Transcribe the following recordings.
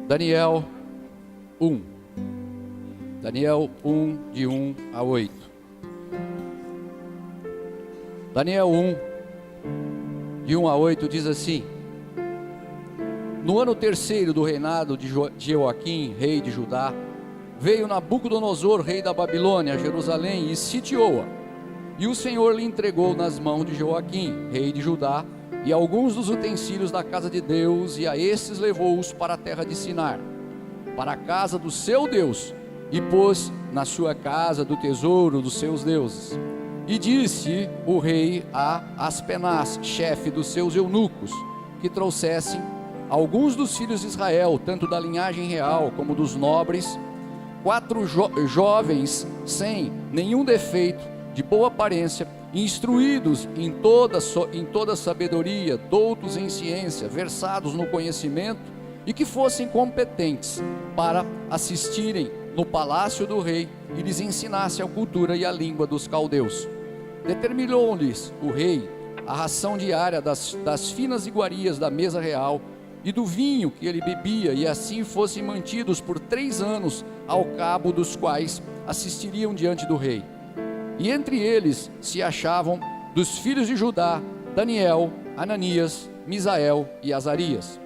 Daniel 1. Daniel 1, de 1 a 8. Daniel 1, de 1 a 8 diz assim: No ano terceiro do reinado de Jeoaquim, rei de Judá, veio Nabucodonosor, rei da Babilônia, a Jerusalém, e sitiou-a. E o Senhor lhe entregou nas mãos de Jeoaquim, rei de Judá, e alguns dos utensílios da casa de Deus, e a estes levou-os para a terra de Sinar, para a casa do seu Deus, e pôs na sua casa do tesouro dos seus deuses. E disse o rei a Aspenaz, chefe dos seus eunucos, que trouxessem alguns dos filhos de Israel, tanto da linhagem real como dos nobres, 4 jovens sem nenhum defeito, de boa aparência, instruídos em toda sabedoria, doutos em ciência, versados no conhecimento, e que fossem competentes para assistirem no palácio do rei e lhes ensinasse a cultura e a língua dos caldeus. Determinou-lhes o rei a ração diária das finas iguarias da mesa real e do vinho que ele bebia, e assim fossem mantidos por 3 anos, ao cabo dos quais assistiriam diante do rei. E entre eles se achavam dos filhos de Judá, Daniel, Ananias, Misael e Azarias.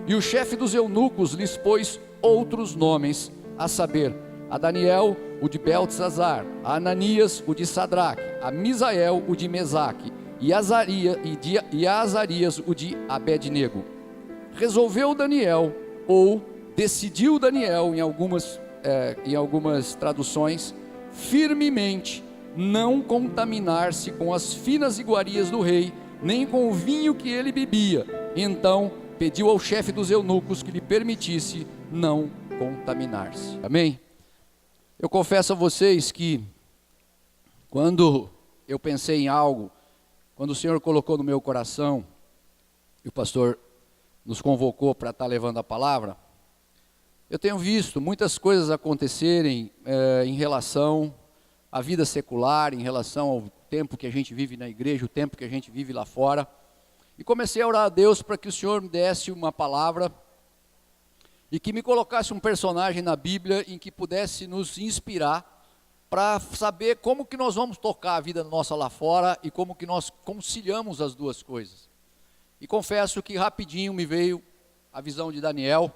E o chefe dos eunucos lhes pôs outros nomes, a saber, a Daniel, o de Beltesazar, a Ananias, o de Sadraque, a Misael, o de Mesaque, e a Azarias, o de Abednego. Resolveu Daniel, ou decidiu Daniel, em algumas traduções, firmemente não contaminar-se com as finas iguarias do rei, nem com o vinho que ele bebia. Então pediu ao chefe dos eunucos que lhe permitisse não contaminar-se. Amém? Eu confesso a vocês que quando eu pensei em algo, quando o Senhor colocou no meu coração, e o pastor nos convocou para estar levando a palavra, eu tenho visto muitas coisas acontecerem em relação à vida secular, em relação ao tempo que a gente vive na igreja, o tempo que a gente vive lá fora, e comecei a orar a Deus para que o Senhor me desse uma palavra e que me colocasse um personagem na Bíblia em que pudesse nos inspirar para saber como que nós vamos tocar a vida nossa lá fora e como que nós conciliamos as duas coisas. E confesso que rapidinho me veio a visão de Daniel,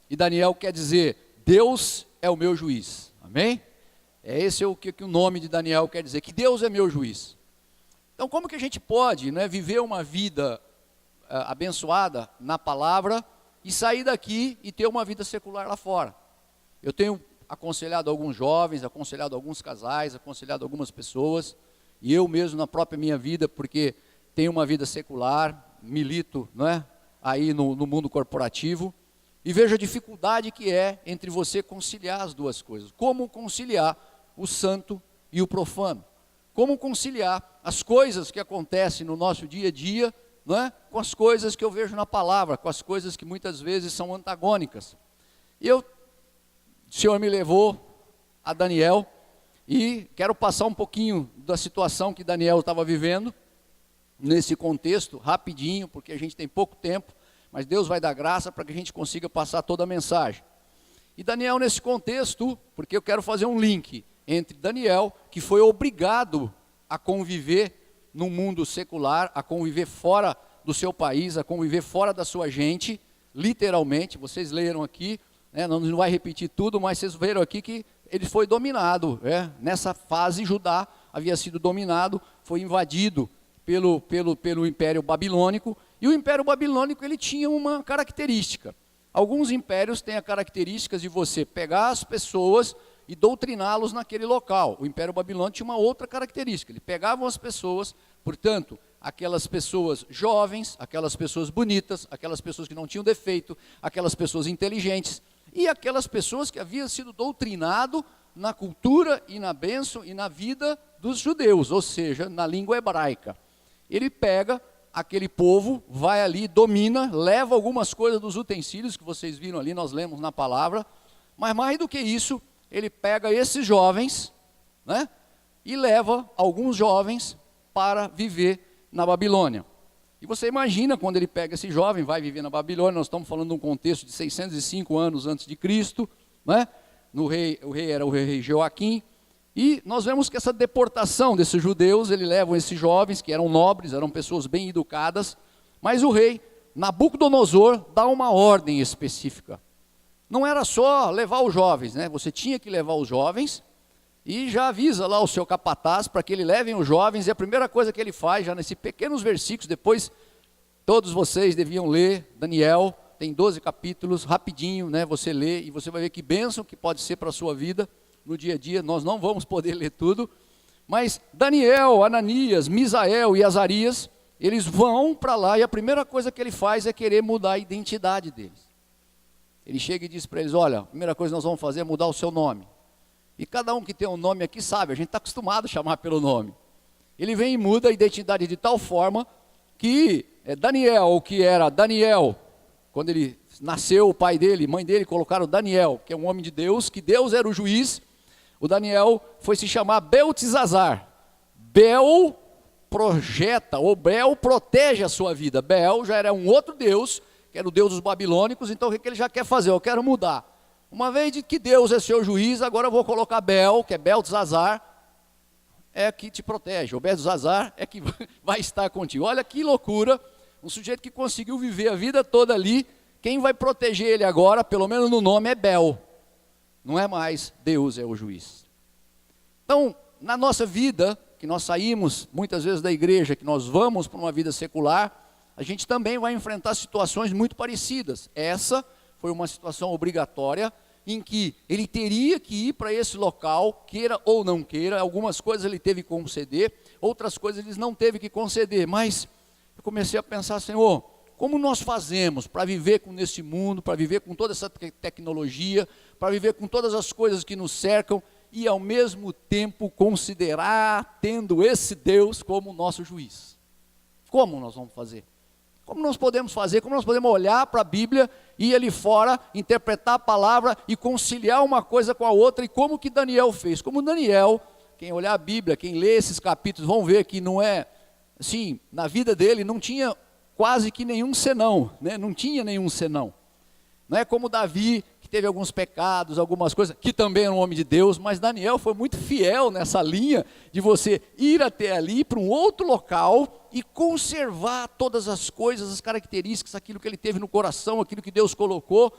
e Daniel quer dizer, Deus é o meu juiz, amém? Esse é o que o nome de Daniel quer dizer, que Deus é meu juiz. Então como que a gente pode, né, viver uma vida abençoada na palavra e sair daqui e ter uma vida secular lá fora? Eu tenho aconselhado alguns jovens, aconselhado alguns casais, aconselhado algumas pessoas, e eu mesmo na própria minha vida, porque tenho uma vida secular, milito, não é, aí no mundo corporativo, e vejo a dificuldade que é entre você conciliar as duas coisas. Como conciliar o santo e o profano? Como conciliar as coisas que acontecem no nosso dia a dia, não é, com as coisas que eu vejo na palavra, com as coisas que muitas vezes são antagônicas. E o Senhor me levou a Daniel, e quero passar um pouquinho da situação que Daniel estava vivendo, nesse contexto, rapidinho, porque a gente tem pouco tempo, mas Deus vai dar graça para que a gente consiga passar toda a mensagem. E Daniel nesse contexto, porque eu quero fazer um link entre Daniel, que foi obrigado a conviver no mundo secular, a conviver fora do seu país, a conviver fora da sua gente, literalmente, vocês leram aqui, né, não vai repetir tudo, mas vocês viram aqui que ele foi dominado, nessa fase Judá havia sido dominado, foi invadido pelo Império Babilônico, e o Império Babilônico ele tinha uma característica. Alguns impérios têm a característica de você pegar as pessoas e doutriná-los naquele local. O Império Babilônico tinha uma outra característica, ele pegava as pessoas, portanto, aquelas pessoas jovens, aquelas pessoas bonitas, aquelas pessoas que não tinham defeito, aquelas pessoas inteligentes, e aquelas pessoas que haviam sido doutrinado na cultura e na bênção e na vida dos judeus, ou seja, na língua hebraica. Ele pega aquele povo, vai ali, domina, leva algumas coisas dos utensílios que vocês viram ali, nós lemos na palavra, mas mais do que isso, ele pega esses jovens, né, e leva alguns jovens para viver na Babilônia. E você imagina quando ele pega esse jovem, vai viver na Babilônia, nós estamos falando de um contexto de 605 anos antes de Cristo, né? O rei era o rei Jeoaquim, e nós vemos que essa deportação desses judeus, eles levam esses jovens, que eram nobres, eram pessoas bem educadas, mas o rei Nabucodonosor dá uma ordem específica. Não era só levar os jovens, né? Você tinha que levar os jovens, e já avisa lá o seu capataz para que ele levem os jovens, e a primeira coisa que ele faz, já nesses pequenos versículos, depois todos vocês deviam ler Daniel, tem 12 capítulos, rapidinho, né? Você lê e você vai ver que bênção que pode ser para a sua vida no dia a dia. Nós não vamos poder ler tudo, mas Daniel, Ananias, Misael e Azarias, eles vão para lá e a primeira coisa que ele faz é querer mudar a identidade deles. Ele chega e diz para eles, olha, a primeira coisa que nós vamos fazer é mudar o seu nome. E cada um que tem um nome aqui sabe, a gente está acostumado a chamar pelo nome. Ele vem e muda a identidade de tal forma que Daniel, que era Daniel, quando ele nasceu, o pai dele, mãe dele, colocaram Daniel, que é um homem de Deus, que Deus era o juiz. O Daniel foi se chamar Beltesazar. Bel projeta, ou Bel protege a sua vida. Bel já era um outro Deus, que era o Deus dos babilônicos, então o que ele já quer fazer? Eu quero mudar. Uma vez de que Deus é seu juiz, agora eu vou colocar Bel, que é Beltesazar, é que te protege. O Beltesazar é que vai estar contigo. Olha que loucura, um sujeito que conseguiu viver a vida toda ali, quem vai proteger ele agora, pelo menos no nome, é Bel. Não é mais Deus é o juiz. Então, na nossa vida, que nós saímos muitas vezes da igreja, que nós vamos para uma vida secular, a gente também vai enfrentar situações muito parecidas. Essa foi uma situação obrigatória, em que ele teria que ir para esse local, queira ou não queira. Algumas coisas ele teve que conceder, outras coisas ele não teve que conceder, mas eu comecei a pensar, Senhor, como nós fazemos para viver nesse mundo, para viver com toda essa tecnologia, para viver com todas as coisas que nos cercam, e ao mesmo tempo considerar, tendo esse Deus como nosso juiz? Como nós vamos fazer? Como nós podemos fazer? Como nós podemos olhar para a Bíblia, ir ali fora, interpretar a palavra e conciliar uma coisa com a outra? E como que Daniel fez? Como Daniel, quem olhar a Bíblia, quem lê esses capítulos, vão ver que não é, assim, na vida dele não tinha quase que nenhum senão, né? Não tinha nenhum senão. Não é como Davi, que teve alguns pecados, algumas coisas, que também era um homem de Deus, mas Daniel foi muito fiel nessa linha de você ir até ali, para um outro local, e conservar todas as coisas, as características, aquilo que ele teve no coração, aquilo que Deus colocou.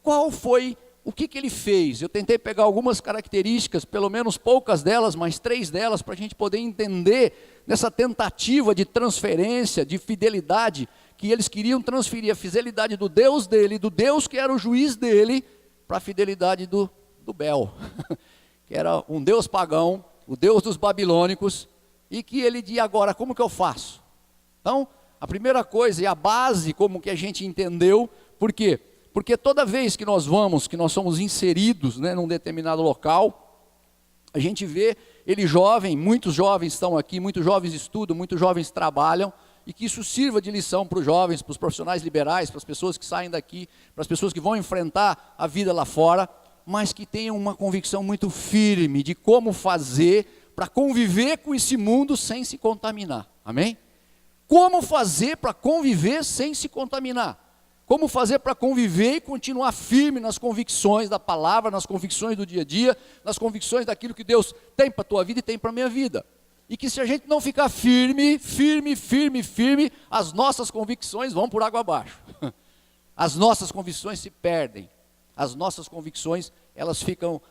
Qual foi, o que ele fez? Eu tentei pegar algumas características, pelo menos poucas delas, mas 3 delas, para a gente poder entender nessa tentativa de transferência, de fidelidade, que eles queriam transferir a fidelidade do Deus dele, do Deus que era o juiz dele, para a fidelidade do Bel, que era um Deus pagão, o Deus dos babilônicos, e que ele dizia, agora, como que eu faço? Então, a primeira coisa e a base, como que a gente entendeu, por quê? Porque toda vez que nós vamos, que nós somos inseridos, né, num determinado local, a gente vê ele jovem, muitos jovens estão aqui, muitos jovens estudam, muitos jovens trabalham, e que isso sirva de lição para os jovens, para os profissionais liberais, para as pessoas que saem daqui, para as pessoas que vão enfrentar a vida lá fora, mas que tenham uma convicção muito firme de como fazer para conviver com esse mundo sem se contaminar, amém? Como fazer para conviver sem se contaminar? Como fazer para conviver e continuar firme nas convicções da palavra, nas convicções do dia a dia, nas convicções daquilo que Deus tem para a tua vida e tem para a minha vida? E que se a gente não ficar firme, as nossas convicções vão por água abaixo. As nossas convicções se perdem. As nossas convicções, elas ficam,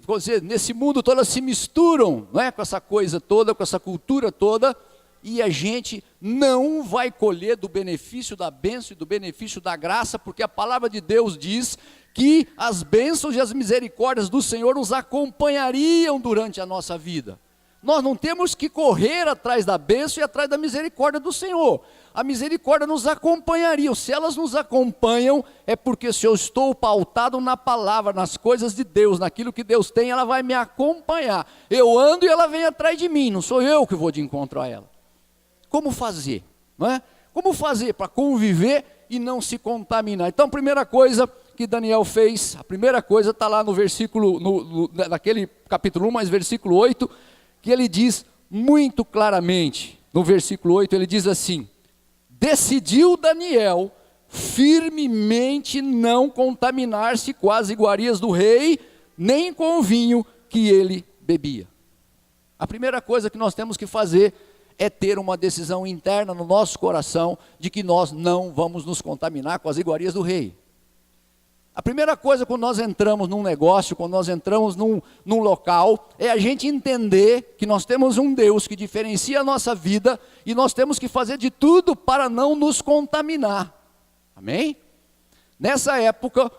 vamos dizer, nesse mundo todo, elas se misturam, não é? Com essa coisa toda, com essa cultura toda, e a gente não vai colher do benefício da bênção e do benefício da graça, porque a palavra de Deus diz que as bênçãos e as misericórdias do Senhor nos acompanhariam durante a nossa vida. Nós não temos que correr atrás da bênção e atrás da misericórdia do Senhor. A misericórdia nos acompanharia. Se elas nos acompanham, é porque se eu estou pautado na palavra, nas coisas de Deus, naquilo que Deus tem, ela vai me acompanhar. Eu ando e ela vem atrás de mim, não sou eu que vou de encontro a ela. Como fazer? Não é? Como fazer para conviver e não se contaminar? Então, a primeira coisa que Daniel fez, a primeira coisa está lá no versículo, naquele capítulo 1, mas versículo 8, que ele diz muito claramente, no versículo 8, ele diz assim: decidiu Daniel firmemente não contaminar-se com as iguarias do rei, nem com o vinho que ele bebia. A primeira coisa que nós temos que fazer é ter uma decisão interna no nosso coração de que nós não vamos nos contaminar com as iguarias do rei. A primeira coisa quando nós entramos num negócio, quando nós entramos num local, é a gente entender que nós temos um Deus que diferencia a nossa vida e nós temos que fazer de tudo para não nos contaminar. Amém? Nessa época,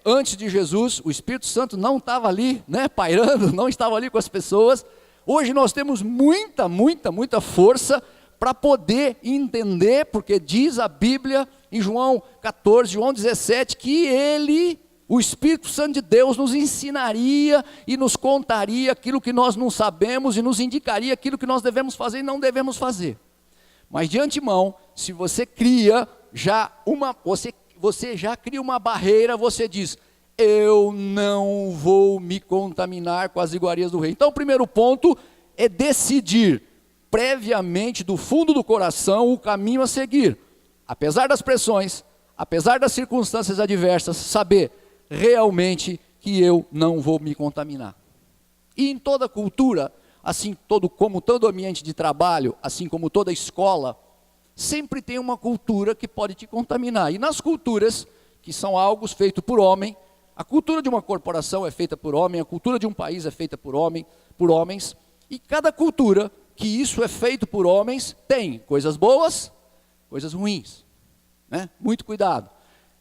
antes de Jesus, o Espírito Santo não estava ali, pairando, não estava ali com as pessoas. Hoje nós temos muita força para poder entender, porque diz a Bíblia em João 14, João 17, que o Espírito Santo de Deus nos ensinaria e nos contaria aquilo que nós não sabemos e nos indicaria aquilo que nós devemos fazer e não devemos fazer. Mas de antemão, se você cria você já cria uma barreira, você diz: eu não vou me contaminar com as iguarias do rei. Então o primeiro ponto é decidir previamente do fundo do coração o caminho a seguir. Apesar das pressões, apesar das circunstâncias adversas, saber realmente que eu não vou me contaminar. E em toda cultura, assim como todo ambiente de trabalho, assim como toda escola, sempre tem uma cultura que pode te contaminar. E nas culturas, que são algo feito por homem, a cultura de uma corporação é feita por homem, a cultura de um país é feita por homens, e cada cultura que isso é feito por homens tem coisas boas, coisas ruins, Muito cuidado.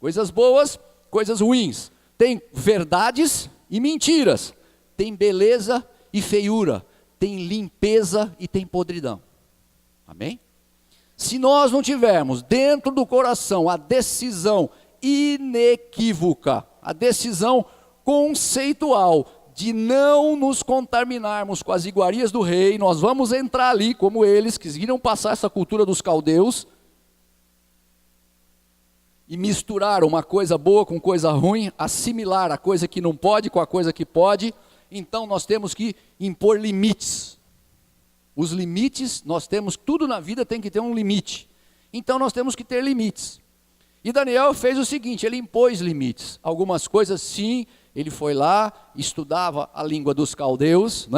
Coisas boas, coisas ruins. Tem verdades e mentiras. Tem beleza e feiura. Tem limpeza e tem podridão. Amém? Se nós não tivermos dentro do coração a decisão inequívoca, a decisão conceitual de não nos contaminarmos com as iguarias do rei, nós vamos entrar ali como eles que queriam passar essa cultura dos caldeus e misturar uma coisa boa com coisa ruim, assimilar a coisa que não pode com a coisa que pode. Então nós temos que impor limites. Os limites, tudo na vida tem que ter um limite. Então nós temos que ter limites. E Daniel fez o seguinte, ele impôs limites. Algumas coisas sim, ele foi lá, estudava a língua dos caldeus,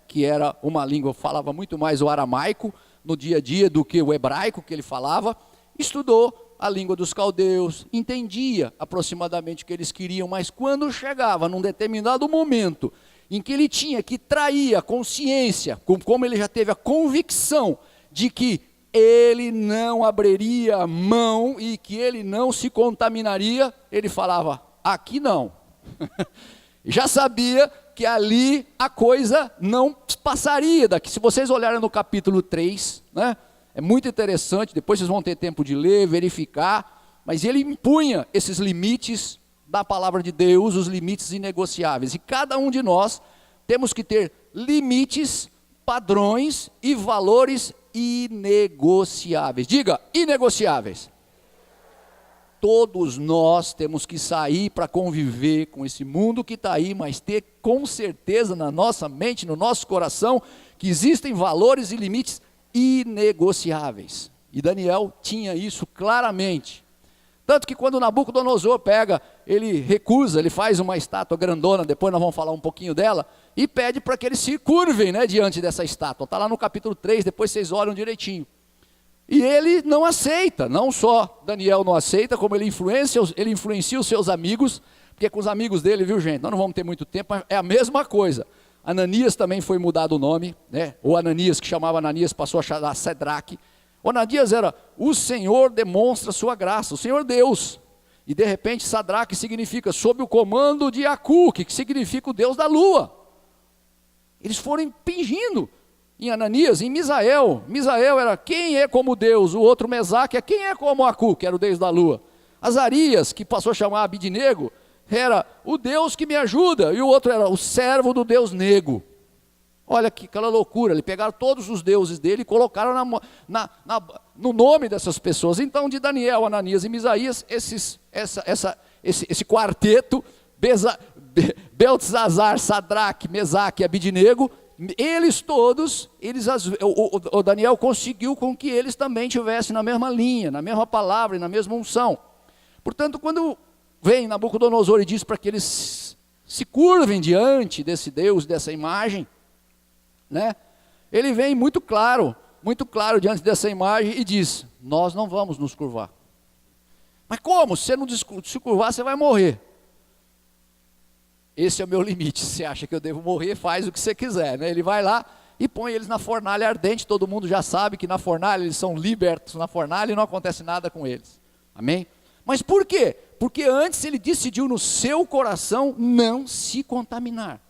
que era uma língua, falava muito mais o aramaico no dia a dia do que o hebraico que ele falava. Estudou a língua dos caldeus, entendia aproximadamente o que eles queriam, mas quando chegava num determinado momento em que ele tinha que trair a consciência, como ele já teve a convicção de que ele não abriria mão e que ele não se contaminaria, ele falava: aqui não. Já sabia que ali a coisa não passaria daqui. Se vocês olharem no capítulo 3, é muito interessante, depois vocês vão ter tempo de ler, verificar, mas ele impunha esses limites da palavra de Deus, os limites inegociáveis. E cada um de nós temos que ter limites, padrões e valores inegociáveis. Diga, inegociáveis. Todos nós temos que sair para conviver com esse mundo que está aí, mas ter com certeza na nossa mente, no nosso coração, que existem valores e limites inegociáveis. E Daniel tinha isso claramente. Tanto que quando Nabucodonosor pega, ele recusa, ele faz uma estátua grandona, depois nós vamos falar um pouquinho dela, e pede para que eles se curvem diante dessa estátua. Está lá no capítulo 3, depois vocês olham direitinho. E ele não aceita, não só Daniel não aceita, como ele influencia os seus amigos, porque com os amigos dele, viu gente, nós não vamos ter muito tempo, mas é a mesma coisa. Ananias também foi mudado o nome, o Ananias, que chamava Ananias, passou a chamar Sadraque. O Ananias era: o Senhor demonstra sua graça, o Senhor Deus. E de repente Sadraque significa sob o comando de Acu, que significa o Deus da lua. Eles foram impingindo em Ananias, em Misael. Misael era quem é como Deus, o outro Mesaque é quem é como Acu, que era o Deus da lua. Azarias, que passou a chamar Abidnego, era o Deus que me ajuda, e o outro era o servo do Deus Nego. Olha que aquela loucura, eles pegaram todos os deuses dele e colocaram no nome dessas pessoas. Então de Daniel, Ananias e Misaías, esse quarteto, Beltesazar, Sadraque, Mesaque e Abidnego, eles todos, o Daniel conseguiu com que eles também tivessem na mesma linha, na mesma palavra e na mesma unção. Portanto, quando vem Nabucodonosor e diz para que eles se curvem diante desse Deus, dessa imagem, né? Ele vem muito claro diante dessa imagem e diz: nós não vamos nos curvar. Mas como? Se você não se curvar, você vai morrer. Esse é o meu limite. Se você acha que eu devo morrer, faz o que você quiser, né? Ele vai lá e põe eles na fornalha ardente. Todo mundo já sabe que na fornalha eles são libertos na fornalha e não acontece nada com eles. Amém? Mas por quê? Porque antes ele decidiu no seu coração não se contaminar.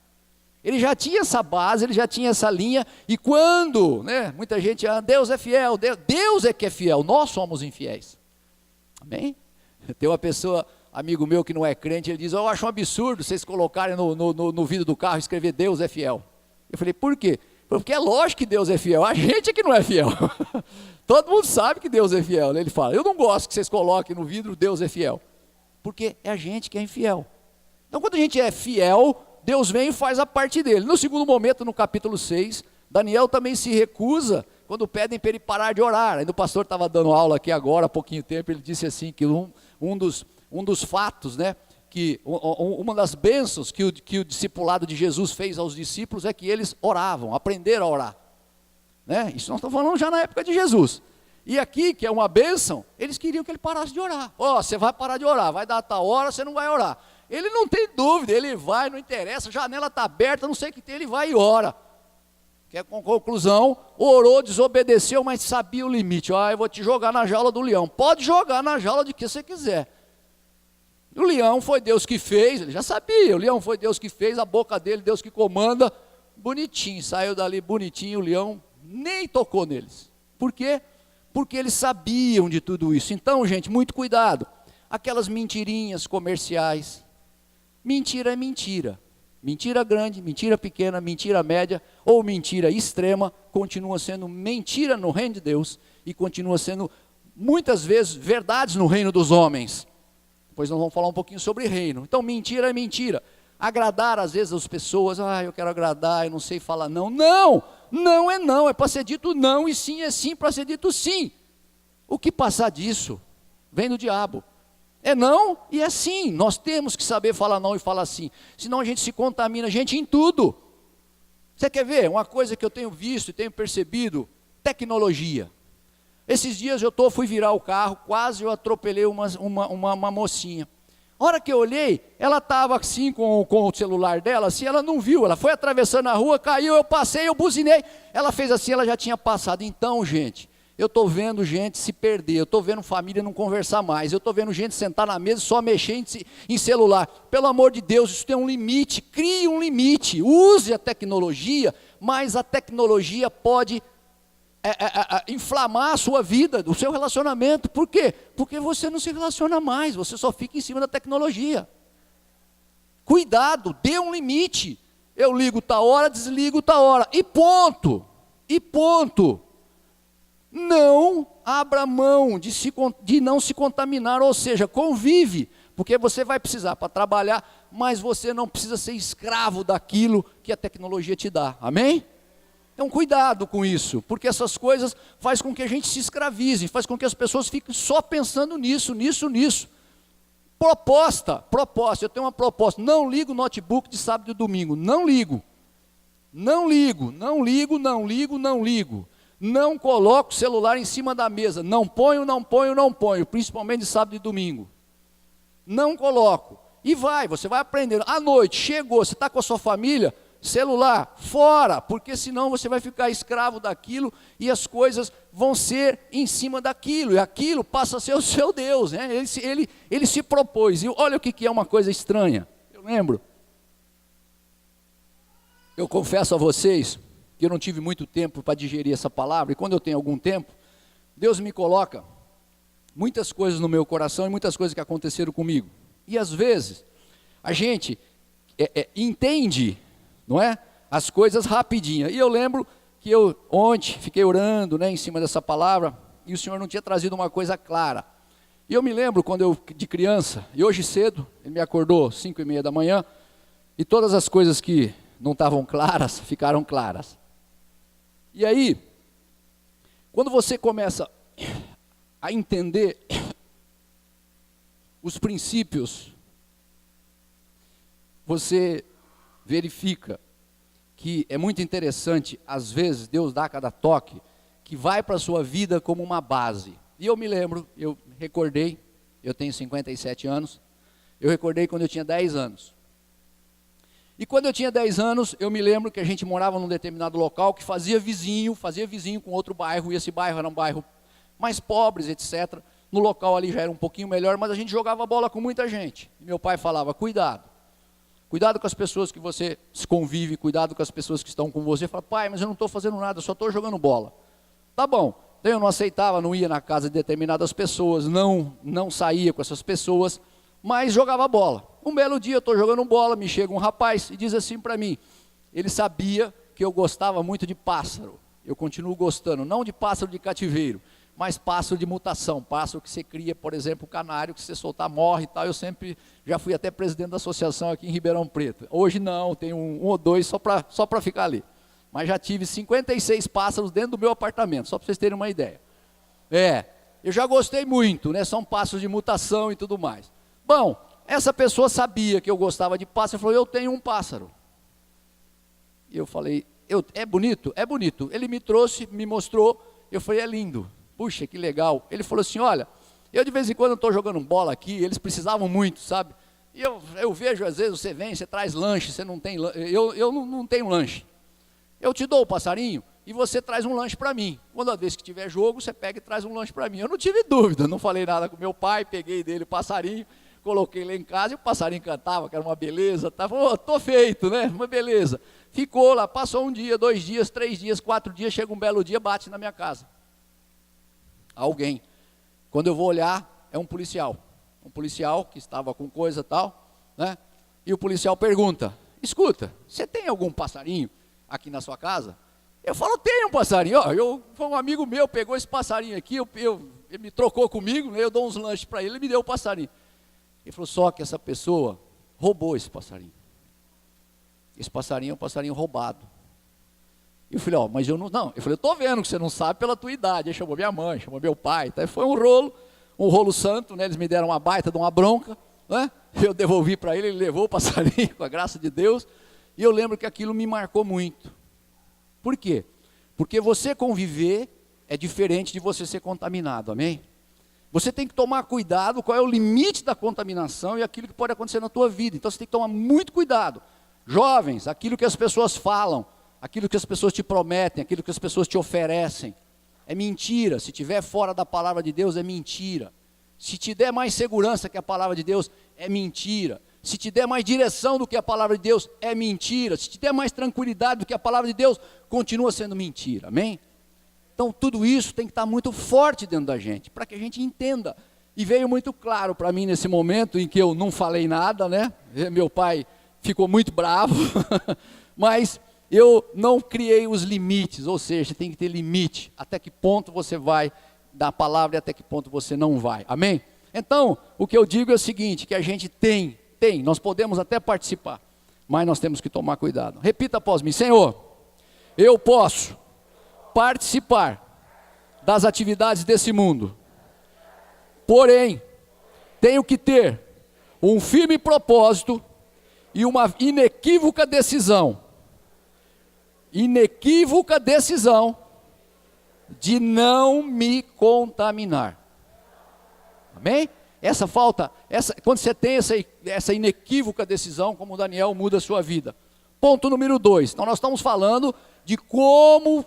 Ele já tinha essa base, ele já tinha essa linha. E quando, né, muita gente, Deus é fiel, Deus é que é fiel, nós somos infiéis. Amém? Tem uma pessoa, amigo meu que não é crente, ele diz: eu acho um absurdo vocês colocarem no vidro do carro e escrever Deus é fiel. Eu falei: por quê? Porque é lógico que Deus é fiel, a gente é que não é fiel. Todo mundo sabe que Deus é fiel. Ele fala: eu não gosto que vocês coloquem no vidro Deus é fiel, porque é a gente que é infiel. Então quando a gente é fiel, Deus vem e faz a parte dele. No segundo momento, no capítulo 6, Daniel também se recusa quando pedem para ele parar de orar. Ainda o pastor estava dando aula aqui agora, há pouquinho tempo, ele disse assim, que um dos fatos, né, que uma das bênçãos que o discipulado de Jesus fez aos discípulos é que eles oravam, aprenderam a orar. Né? Isso nós estamos falando já na época de Jesus. E aqui, que é uma bênção, eles queriam que ele parasse de orar. Você vai parar de orar, vai dar tal hora, você não vai orar. Ele não tem dúvida, ele vai, não interessa, a janela está aberta, não sei o que tem, ele vai e ora. Que é com conclusão, orou, desobedeceu, mas sabia o limite. Eu vou te jogar na jaula do leão. Pode jogar na jaula de que você quiser. O leão foi Deus que fez, ele já sabia, o leão foi Deus que fez, a boca dele, Deus que comanda. Bonitinho, saiu dali bonitinho, o leão nem tocou neles. Por quê? Porque eles sabiam de tudo isso. Então, gente, muito cuidado. Aquelas mentirinhas comerciais. Mentira é mentira. Mentira grande, mentira pequena, mentira média ou mentira extrema continua sendo mentira no reino de Deus e continua sendo muitas vezes verdades no reino dos homens. Depois nós vamos falar um pouquinho sobre reino. Então mentira é mentira. Agradar às vezes as pessoas, eu quero agradar, eu não sei falar não. Não é não, é para ser dito não e sim é sim para ser dito sim. O que passar disso vem do diabo. É não e é sim. Nós temos que saber falar não e falar sim. Senão a gente se contamina, gente, em tudo. Você quer ver? Uma coisa que eu tenho visto e tenho percebido: tecnologia. Esses dias fui virar o carro, quase eu atropelei uma mocinha. A hora que eu olhei, ela estava assim com o celular dela, assim, ela não viu, ela foi atravessando a rua, caiu, eu passei, eu buzinei. Ela fez assim, ela já tinha passado. Então, gente, eu estou vendo gente se perder, eu estou vendo família não conversar mais, eu estou vendo gente sentar na mesa e só mexer em celular. Pelo amor de Deus, isso tem um limite, crie um limite, use a tecnologia, mas a tecnologia pode inflamar a sua vida, o seu relacionamento. Por quê? Porque você não se relaciona mais, você só fica em cima da tecnologia. Cuidado, dê um limite. Eu ligo tal hora, desligo tal hora, e ponto. Não abra mão de não se contaminar, ou seja, convive, porque você vai precisar para trabalhar, mas você não precisa ser escravo daquilo que a tecnologia te dá, amém? Então cuidado com isso, porque essas coisas faz com que a gente se escravize, faz com que as pessoas fiquem só pensando nisso. Proposta, eu tenho uma proposta: não ligo o notebook de sábado e domingo, não ligo. Não coloco o celular em cima da mesa, não ponho, principalmente de sábado e domingo. Não coloco. E você vai aprendendo. À noite, chegou, você está com a sua família, celular, fora, porque senão você vai ficar escravo daquilo e as coisas vão ser em cima daquilo, e aquilo passa a ser o seu Deus, né? Ele se propôs, e olha o que é uma coisa estranha. Eu lembro, eu confesso a vocês, que eu não tive muito tempo para digerir essa palavra, e quando eu tenho algum tempo, Deus me coloca muitas coisas no meu coração, e muitas coisas que aconteceram comigo, e às vezes, a gente entende, não é? As coisas rapidinho. E eu lembro que eu ontem fiquei orando, né, em cima dessa palavra, e o Senhor não tinha trazido uma coisa clara. E eu me lembro quando eu, de criança, e hoje cedo, ele me acordou 5:30 da manhã, e todas as coisas que não estavam claras, ficaram claras. E aí, quando você começa a entender os princípios, você verifica que é muito interessante, às vezes Deus dá cada toque, que vai para a sua vida como uma base. E eu me lembro, eu recordei, eu tenho 57 anos, eu recordei quando eu tinha 10 anos. E quando eu tinha 10 anos, eu me lembro que a gente morava num determinado local que fazia vizinho com outro bairro, e esse bairro era um bairro mais pobres, etc. No local ali já era um pouquinho melhor, mas a gente jogava bola com muita gente. E meu pai falava, cuidado com as pessoas que você se convive, cuidado com as pessoas que estão com você. Eu falava, pai, mas eu não estou fazendo nada, eu só estou jogando bola. Tá bom, então eu não aceitava, não ia na casa de determinadas pessoas, não saía com essas pessoas, mas jogava bola. Um belo dia eu estou jogando bola, me chega um rapaz e diz assim para mim, ele sabia que eu gostava muito de pássaro, eu continuo gostando, não de pássaro de cativeiro, mas pássaro de mutação, pássaro que você cria, por exemplo, o canário, que você soltar morre e tal. Eu sempre, já fui até presidente da associação aqui em Ribeirão Preto, hoje não, tenho um ou dois só para ficar ali, mas já tive 56 pássaros dentro do meu apartamento, só para vocês terem uma ideia. Eu já gostei muito, né? São pássaros de mutação e tudo mais. Bom, essa pessoa sabia que eu gostava de pássaro, falou, eu tenho um pássaro. E eu falei, é bonito? É bonito. Ele me trouxe, me mostrou, eu falei, é lindo. Puxa, que legal. Ele falou assim, olha, eu de vez em quando estou jogando bola aqui, eles precisavam muito, sabe? E eu vejo, às vezes, você vem, você traz lanche, você não tem lanche, eu não tenho lanche. Eu te dou o passarinho e você traz um lanche para mim. Quando vez que tiver jogo, você pega e traz um lanche para mim. Eu não tive dúvida, não falei nada com meu pai, peguei dele o passarinho, coloquei lá em casa e o passarinho cantava, que era uma beleza. Falou, tô feito, né? Uma beleza. Ficou lá, passou um dia, 2 dias, 3 dias, 4 dias, chega um belo dia, bate na minha casa. Alguém. Quando eu vou olhar, é um policial. Um policial que estava com coisa e tal, né? E o policial pergunta, escuta, você tem algum passarinho aqui na sua casa? Eu falo, tenho um passarinho. Foi um amigo meu, pegou esse passarinho aqui, ele me trocou comigo, né? Eu dou uns lanches para ele me deu o passarinho. Ele falou, só que essa pessoa roubou esse passarinho. Esse passarinho é um passarinho roubado. Eu falei, mas eu não. Eu falei, eu estou vendo que você não sabe pela tua idade. Aí chamou minha mãe, chamou meu pai. Tá? Foi um rolo santo, né? Eles me deram uma baita de uma bronca, né? Eu devolvi para ele levou o passarinho, com a graça de Deus. E eu lembro que aquilo me marcou muito. Por quê? Porque você conviver é diferente de você ser contaminado, amém? Você tem que tomar cuidado qual é o limite da contaminação e aquilo que pode acontecer na tua vida. Então você tem que tomar muito cuidado. Jovens, aquilo que as pessoas falam, aquilo que as pessoas te prometem, aquilo que as pessoas te oferecem, é mentira. Se estiver fora da palavra de Deus, é mentira. Se te der mais segurança que a palavra de Deus, é mentira. Se te der mais direção do que a palavra de Deus, é mentira. Se te der mais tranquilidade do que a palavra de Deus, continua sendo mentira, amém? Então tudo isso tem que estar muito forte dentro da gente, para que a gente entenda. E veio muito claro para mim nesse momento em que eu não falei nada, né? Meu pai ficou muito bravo, mas eu não criei os limites, ou seja, tem que ter limite, até que ponto você vai dar a palavra e até que ponto você não vai, amém? Então, o que eu digo é o seguinte, que a gente tem, nós podemos até participar, mas nós temos que tomar cuidado. Repita após mim, Senhor, eu posso participar das atividades desse mundo, porém, tenho que ter um firme propósito e uma inequívoca decisão de não me contaminar. Amém? Quando você tem essa inequívoca decisão, como Daniel, muda a sua vida. Ponto número 2. Então nós estamos falando de como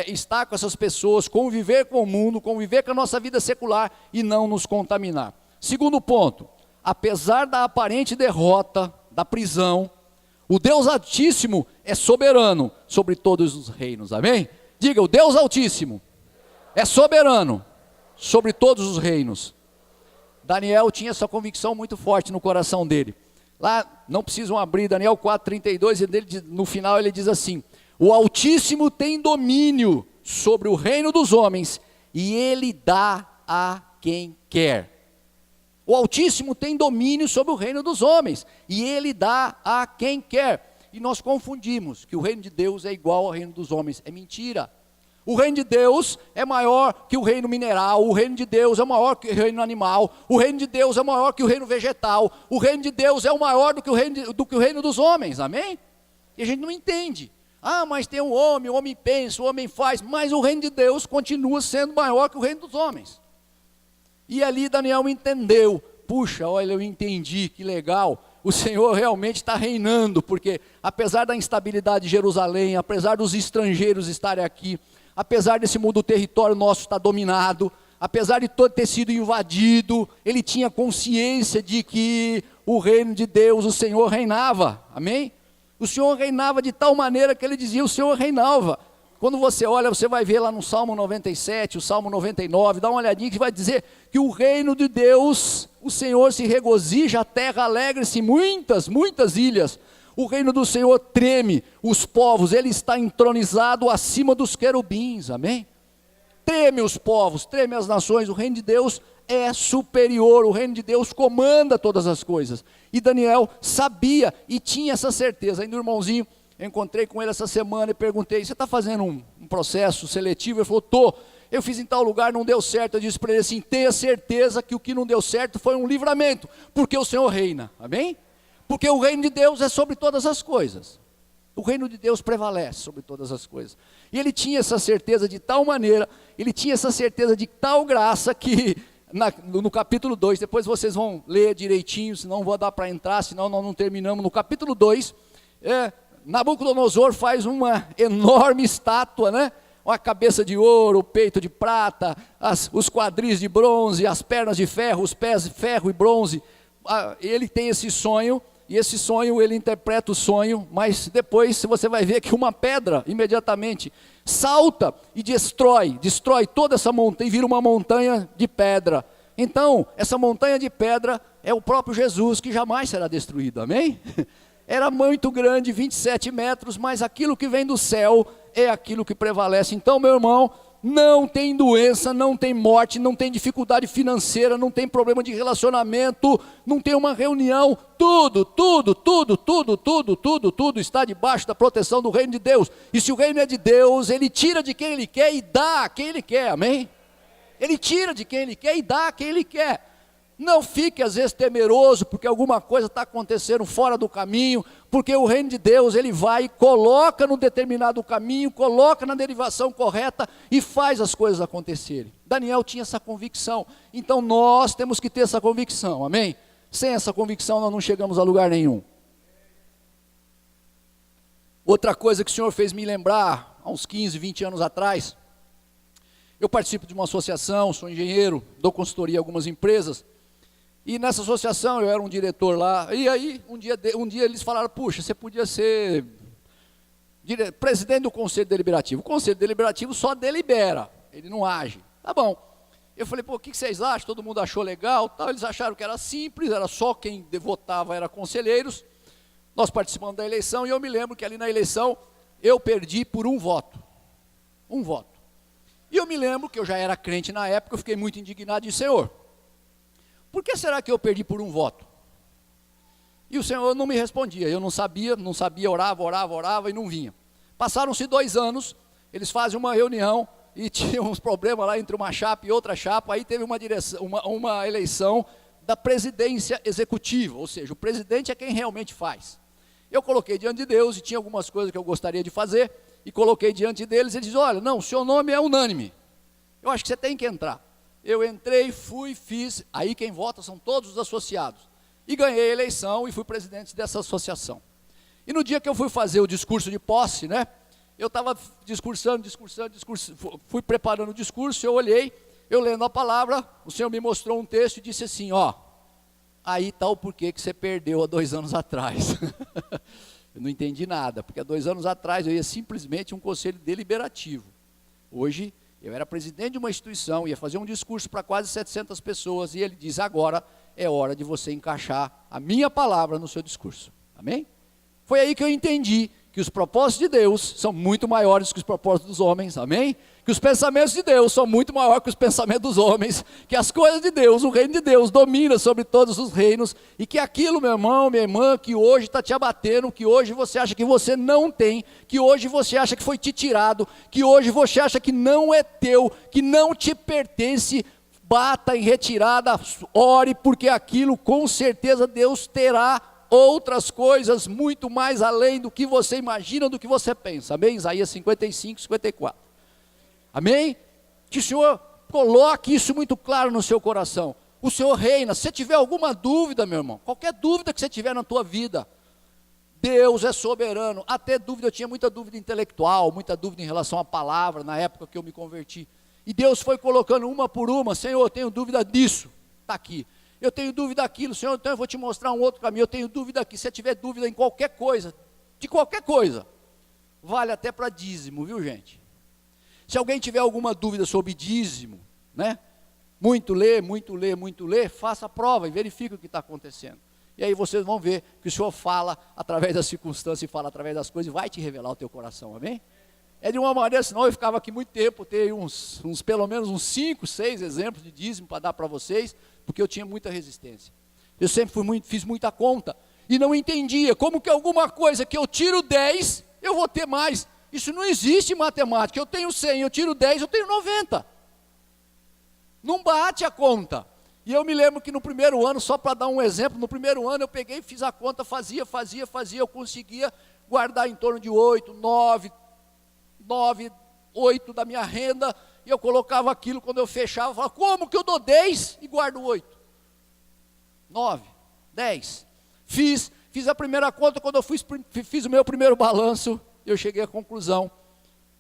estar com essas pessoas, conviver com o mundo, conviver com a nossa vida secular e não nos contaminar. Segundo ponto, apesar da aparente derrota, da prisão, o Deus Altíssimo é soberano sobre todos os reinos, amém? Diga, o Deus Altíssimo é soberano sobre todos os reinos. Daniel tinha essa convicção muito forte no coração dele. Lá, não precisam abrir, Daniel 4,32, no final ele diz assim, o Altíssimo tem domínio sobre o reino dos homens, e ele dá a quem quer. O Altíssimo tem domínio sobre o reino dos homens, e ele dá a quem quer. E nós confundimos que o reino de Deus é igual ao reino dos homens. É mentira. O reino de Deus é maior que o reino mineral, o reino de Deus é maior que o reino animal, o reino de Deus é maior que o reino vegetal, o reino de Deus é o maior do que o reino dos homens, amém? E a gente não entende. Ah, mas tem o homem pensa, o homem faz, mas o reino de Deus continua sendo maior que o reino dos homens. E ali Daniel entendeu, puxa, olha, eu entendi, que legal, o Senhor realmente está reinando, porque apesar da instabilidade de Jerusalém, apesar dos estrangeiros estarem aqui, apesar desse mundo, o território nosso estar dominado, apesar de todo ter sido invadido, ele tinha consciência de que o reino de Deus, o Senhor reinava, amém? O Senhor reinava de tal maneira que ele dizia, o Senhor reinava. Quando você olha, você vai ver lá no Salmo 97, o Salmo 99, dá uma olhadinha que vai dizer que o reino de Deus, o Senhor se regozija, a terra alegra-se, muitas ilhas. O reino do Senhor treme os povos, ele está entronizado acima dos querubins, amém? Treme os povos, treme as nações, o reino de Deus é superior, o reino de Deus comanda todas as coisas. E Daniel sabia e tinha essa certeza. Ainda o irmãozinho, eu encontrei com ele essa semana e perguntei, você está fazendo um processo seletivo? Ele falou, estou. Eu fiz em tal lugar, não deu certo. Eu disse para ele assim, tenha certeza que o que não deu certo foi um livramento, porque o Senhor reina, amém? Porque o reino de Deus é sobre todas as coisas. O reino de Deus prevalece sobre todas as coisas. E ele tinha essa certeza de tal maneira, ele tinha essa certeza de tal graça que no capítulo 2, depois vocês vão ler direitinho, senão não vou dar para entrar, senão nós não terminamos. No capítulo 2, Nabucodonosor faz uma enorme estátua, né? Uma cabeça de ouro, o peito de prata, os quadris de bronze, as pernas de ferro, os pés de ferro e bronze. Ele tem esse sonho, e esse sonho ele interpreta o sonho, mas depois você vai ver que uma pedra imediatamente salta e destrói toda essa montanha e vira uma montanha de pedra. Então essa montanha de pedra é o próprio Jesus, que jamais será destruído, amém? Era muito grande, 27 metros, mas aquilo que vem do céu é aquilo que prevalece. Então, meu irmão, não tem doença, não tem morte, não tem dificuldade financeira, não tem problema de relacionamento, não tem uma reunião, tudo está debaixo da proteção do reino de Deus. E se o reino é de Deus, ele tira de quem ele quer e dá a quem ele quer, amém? Ele tira de quem ele quer e dá a quem ele quer. Não fique às vezes temeroso porque alguma coisa está acontecendo fora do caminho, porque o reino de Deus, ele vai e coloca no determinado caminho, coloca na derivação correta e faz as coisas acontecerem. Daniel tinha essa convicção, então nós temos que ter essa convicção, amém? Sem essa convicção nós não chegamos a lugar nenhum. Outra coisa que o Senhor fez me lembrar, há uns 15, 20 anos atrás, eu participo de uma associação, sou engenheiro, dou consultoria a algumas empresas, e nessa associação eu era um diretor lá, e aí um dia eles falaram, puxa, você podia ser presidente do Conselho Deliberativo. O Conselho Deliberativo só delibera, ele não age. Tá bom. Eu falei, pô, o que vocês acham? Todo mundo achou legal, tal. Eles acharam que era simples, era só quem votava era conselheiros. Nós participamos da eleição, e eu me lembro que ali na eleição, eu perdi por um voto. Um voto. E eu me lembro que eu já era crente na época, eu fiquei muito indignado e disse, Senhor, por que será que eu perdi por um voto? E o Senhor não me respondia, eu não sabia, orava e não vinha. Passaram-se 2 anos, eles fazem uma reunião e tinha uns problemas lá entre uma chapa e outra chapa, aí teve uma eleição da presidência executiva, ou seja, o presidente é quem realmente faz. Eu coloquei diante de Deus e tinha algumas coisas que eu gostaria de fazer, e coloquei diante deles, e eles dizem, olha, não, o seu nome é unânime, eu acho que você tem que entrar. Eu entrei, fui, fiz, aí quem vota são todos os associados, e ganhei a eleição e fui presidente dessa associação. E no dia que eu fui fazer o discurso de posse, né, eu estava discursando, fui preparando o discurso, eu olhei, eu lendo a palavra, o Senhor me mostrou um texto e disse assim, ó, aí está o porquê que você perdeu há 2 anos atrás. Eu não entendi nada, porque há 2 anos atrás eu ia simplesmente um conselho deliberativo. Hoje eu era presidente de uma instituição, ia fazer um discurso para quase 700 pessoas, e ele diz, agora é hora de você encaixar a minha palavra no seu discurso. Amém? Foi aí que eu entendi que os propósitos de Deus são muito maiores que os propósitos dos homens, amém? Que os pensamentos de Deus são muito maiores que os pensamentos dos homens, que as coisas de Deus, o reino de Deus domina sobre todos os reinos, e que aquilo, meu irmão, minha irmã, que hoje está te abatendo, que hoje você acha que você não tem, que hoje você acha que foi te tirado, que hoje você acha que não é teu, que não te pertence, bata em retirada, ore, porque aquilo com certeza Deus terá outras coisas muito mais além do que você imagina, do que você pensa, amém? Isaías 55, 54, amém? Que o Senhor coloque isso muito claro no seu coração. O Senhor reina. Se você tiver alguma dúvida, meu irmão, qualquer dúvida que você tiver na tua vida, Deus é soberano. Até dúvida, eu tinha muita dúvida intelectual, muita dúvida em relação à palavra, na época que eu me converti, e Deus foi colocando uma por uma. Senhor, eu tenho dúvida disso, está aqui. Eu tenho dúvida daquilo, Senhor, então eu vou te mostrar um outro caminho. Eu tenho dúvida aqui. Se você tiver dúvida em qualquer coisa, de qualquer coisa, vale até para dízimo, viu, gente? Se alguém tiver alguma dúvida sobre dízimo, né? Muito lê, faça a prova e verifique o que está acontecendo. E aí vocês vão ver que o Senhor fala através das circunstâncias e fala através das coisas e vai te revelar o teu coração, amém? É de uma maneira, senão eu ficava aqui muito tempo, ter pelo menos uns 5, 6 exemplos de dízimo para dar para vocês, porque eu tinha muita resistência. Eu sempre fiz muita conta e não entendia como que alguma coisa que eu tiro 10, eu vou ter mais. Isso não existe em matemática. Eu tenho 100, eu tiro 10, eu tenho 90. Não bate a conta. E eu me lembro que no primeiro ano, só para dar um exemplo, no primeiro ano eu peguei, fiz a conta, fazia, eu conseguia guardar em torno de 8, 9, 8 da minha renda, e eu colocava aquilo, quando eu fechava, eu falava, como que eu dou 10 e guardo 8? 9, 10. Fiz a primeira conta, quando eu fiz o meu primeiro balanço, eu cheguei à conclusão,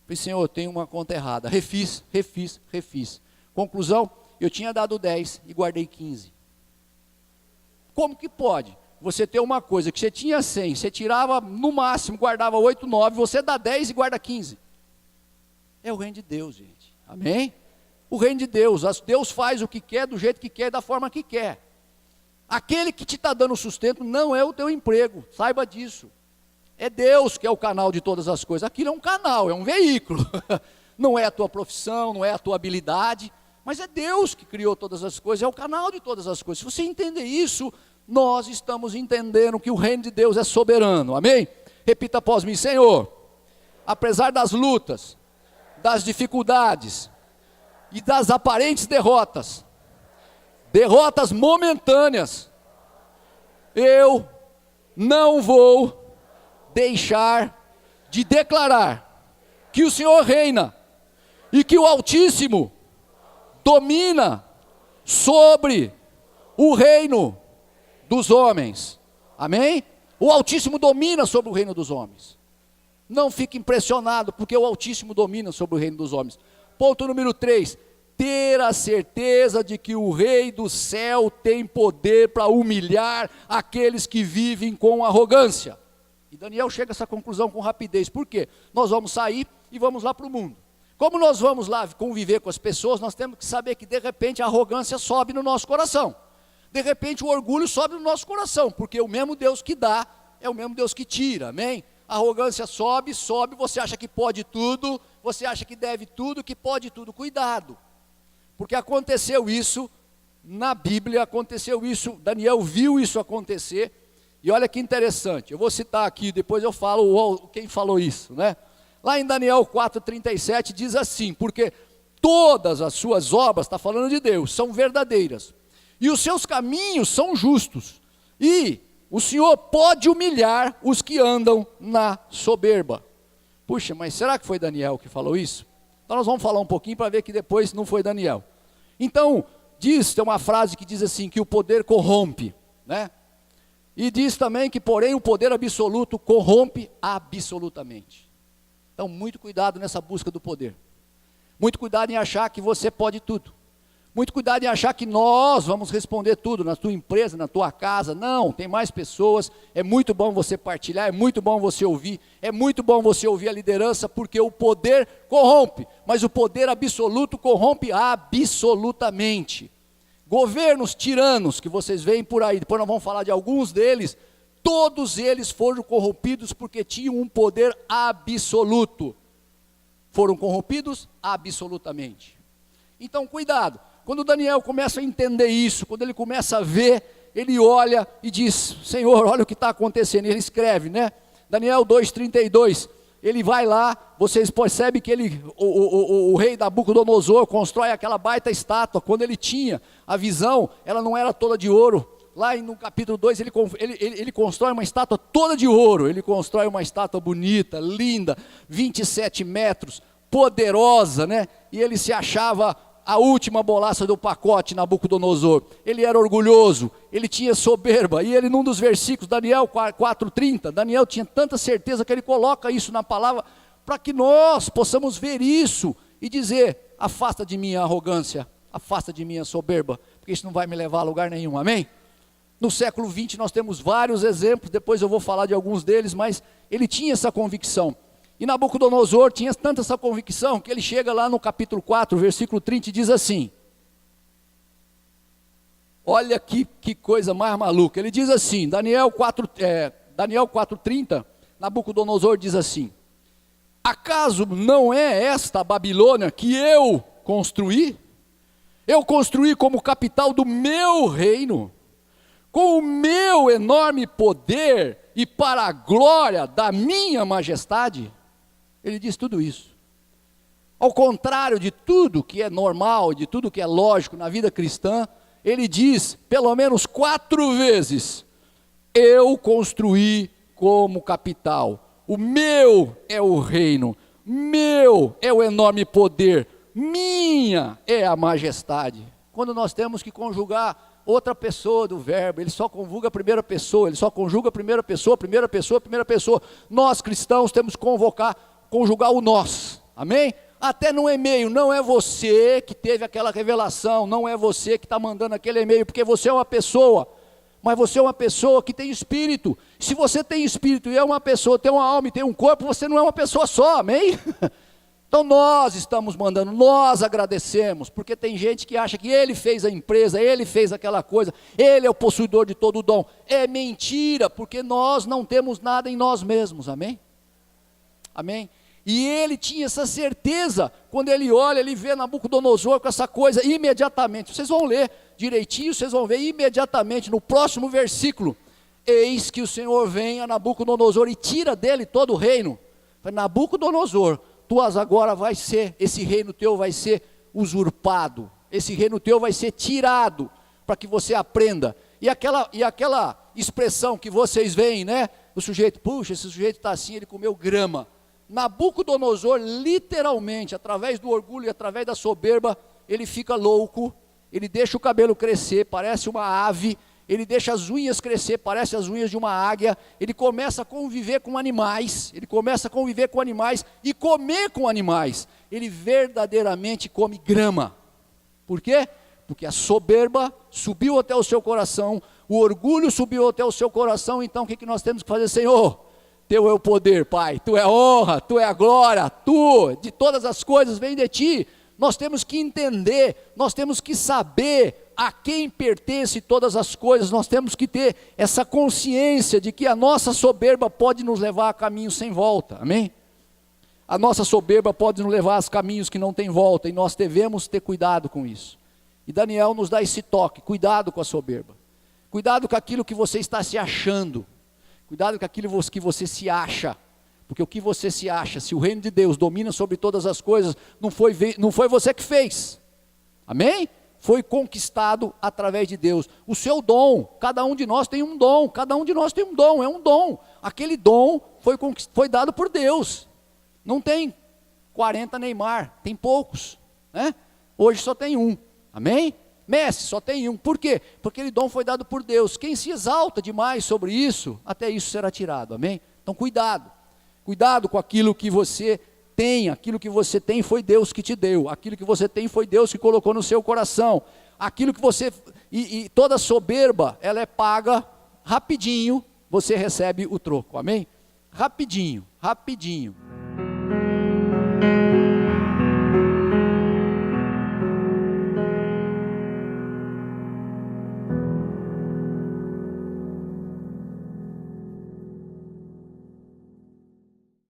falei, Senhor, eu tenho uma conta errada, refiz. Conclusão, eu tinha dado 10 e guardei 15. Como que pode? Você ter uma coisa que você tinha 100, você tirava no máximo, guardava 8, 9, você dá 10 e guarda 15. É o reino de Deus, gente, amém? O reino de Deus, Deus faz o que quer, do jeito que quer, da forma que quer. Aquele que te está dando sustento não é o teu emprego, saiba disso. É Deus que é o canal de todas as coisas. Aquilo é um canal, é um veículo. Não é a tua profissão, não é a tua habilidade, mas é Deus que criou todas as coisas, é o canal de todas as coisas. Se você entender isso, nós estamos entendendo que o reino de Deus é soberano, amém? Repita após mim, Senhor, apesar das lutas, das dificuldades e das aparentes derrotas momentâneas, eu não vou deixar de declarar que o Senhor reina e que o Altíssimo domina sobre o reino dos homens, amém? O Altíssimo domina sobre o reino dos homens. Não fique impressionado, porque o Altíssimo domina sobre o reino dos homens. Ponto número 3, ter a certeza de que o Rei do céu tem poder para humilhar aqueles que vivem com arrogância. E Daniel chega a essa conclusão com rapidez. Por quê? Nós vamos sair e vamos lá para o mundo. Como nós vamos lá conviver com as pessoas, nós temos que saber que de repente a arrogância sobe no nosso coração. De repente o orgulho sobe no nosso coração, porque o mesmo Deus que dá é o mesmo Deus que tira, amém? A arrogância sobe, você acha que pode tudo, você acha que deve tudo, que pode tudo. Cuidado, porque aconteceu isso na Bíblia, aconteceu isso, Daniel viu isso acontecer. E olha que interessante, eu vou citar aqui, depois eu falo quem falou isso, né? Lá em Daniel 4,37 diz assim, porque todas as suas obras, está falando de Deus, são verdadeiras, e os seus caminhos são justos, e o Senhor pode humilhar os que andam na soberba. Puxa, mas será que foi Daniel que falou isso? Então nós vamos falar um pouquinho para ver que depois não foi Daniel. Então, tem uma frase que diz assim, que o poder corrompe, né? E diz também que, porém, o poder absoluto corrompe absolutamente. Então, muito cuidado nessa busca do poder. Muito cuidado em achar que você pode tudo. Muito cuidado em achar que nós vamos responder tudo, na tua empresa, na tua casa. Não, tem mais pessoas, é muito bom você partilhar, é muito bom você ouvir, é muito bom você ouvir a liderança, porque o poder corrompe, mas o poder absoluto corrompe absolutamente. Governos tiranos que vocês veem por aí, depois nós vamos falar de alguns deles, todos eles foram corrompidos porque tinham um poder absoluto. Foram corrompidos absolutamente. Então, cuidado. Quando Daniel começa a entender isso, quando ele começa a ver, ele olha e diz: Senhor, olha o que está acontecendo. E ele escreve, né? Daniel 2:32. Ele vai lá, vocês percebem que o rei Nabucodonosor constrói aquela baita estátua. Quando ele tinha a visão, ela não era toda de ouro. Lá no capítulo 2, ele constrói uma estátua toda de ouro. Ele constrói uma estátua bonita, linda, 27 metros, poderosa, né? E ele se achava a última bolacha do pacote, Nabucodonosor. Ele era orgulhoso, ele tinha soberba. E ele, num dos versículos, Daniel 4:30, Daniel tinha tanta certeza que ele coloca isso na palavra, para que nós possamos ver isso e dizer: afasta de mim a arrogância, afasta de mim a soberba, porque isso não vai me levar a lugar nenhum, amém? No século 20 nós temos vários exemplos, depois eu vou falar de alguns deles, mas ele tinha essa convicção. E Nabucodonosor tinha tanta essa convicção, que ele chega lá no capítulo 4, versículo 30, e diz assim, olha que coisa mais maluca, ele diz assim, Daniel 4:30, Nabucodonosor diz assim: acaso não é esta a Babilônia que eu construí? Eu construí como capital do meu reino, com o meu enorme poder e para a glória da minha majestade. Ele diz tudo isso. Ao contrário de tudo que é normal, de tudo que é lógico na vida cristã, ele diz pelo menos 4 vezes: eu construí como capital, o meu é o reino, meu é o enorme poder, minha é a majestade. Quando nós temos que conjugar outra pessoa do verbo, ele só conjuga a primeira pessoa, ele só conjuga a primeira pessoa, primeira pessoa, primeira pessoa. Nós cristãos temos que conjugar o nós, amém? Até no e-mail, não é você que teve aquela revelação, não é você que está mandando aquele e-mail, porque você é uma pessoa, mas você é uma pessoa que tem espírito. Se você tem espírito e é uma pessoa, tem uma alma e tem um corpo, você não é uma pessoa só, amém? Então nós estamos mandando, nós agradecemos, porque tem gente que acha que ele fez a empresa, ele fez aquela coisa, ele é o possuidor de todo o dom. É mentira, porque nós não temos nada em nós mesmos, amém? Amém? E ele tinha essa certeza, quando ele olha, ele vê Nabucodonosor com essa coisa, imediatamente, vocês vão ler direitinho, vocês vão ver imediatamente, no próximo versículo, eis que o Senhor vem a Nabucodonosor e tira dele todo o reino. Nabucodonosor, tu agora vai ser, esse reino teu vai ser usurpado, esse reino teu vai ser tirado, para que você aprenda. E aquela expressão que vocês veem, né? O sujeito, puxa, esse sujeito está assim, ele comeu grama. Nabucodonosor, literalmente, através do orgulho e através da soberba, ele fica louco, ele deixa o cabelo crescer, parece uma ave, ele deixa as unhas crescer, parece as unhas de uma águia, ele começa a conviver com animais, e comer com animais, ele verdadeiramente come grama. Por quê? Porque a soberba subiu até o seu coração, o orgulho subiu até o seu coração. Então o que nós temos que fazer? Senhor, teu é o poder, Pai, tu é a honra, tu é a glória, tu, de todas as coisas vem de ti. Nós temos que entender, nós temos que saber a quem pertence todas as coisas. Nós temos que ter essa consciência de que a nossa soberba pode nos levar a caminhos sem volta, amém? A nossa soberba pode nos levar a caminhos que não tem volta, e nós devemos ter cuidado com isso. E Daniel nos dá esse toque: cuidado com a soberba, cuidado com aquilo que você está se achando, cuidado com aquilo que você se acha, porque o que você se acha, se o reino de Deus domina sobre todas as coisas, não foi você que fez, amém? Foi conquistado através de Deus. O seu dom, cada um de nós tem um dom, é um dom, aquele dom foi dado por Deus. Não tem 40 Neymar, tem poucos, né? Hoje só tem um, amém? Messi só tem um, por quê? Porque aquele dom foi dado por Deus. Quem se exalta demais sobre isso, até isso será tirado, amém? Então cuidado com aquilo que você tem. Aquilo que você tem foi Deus que te deu, aquilo que você tem foi Deus que colocou no seu coração, aquilo que você, e toda soberba, ela é paga rapidinho, você recebe o troco, amém? Rapidinho.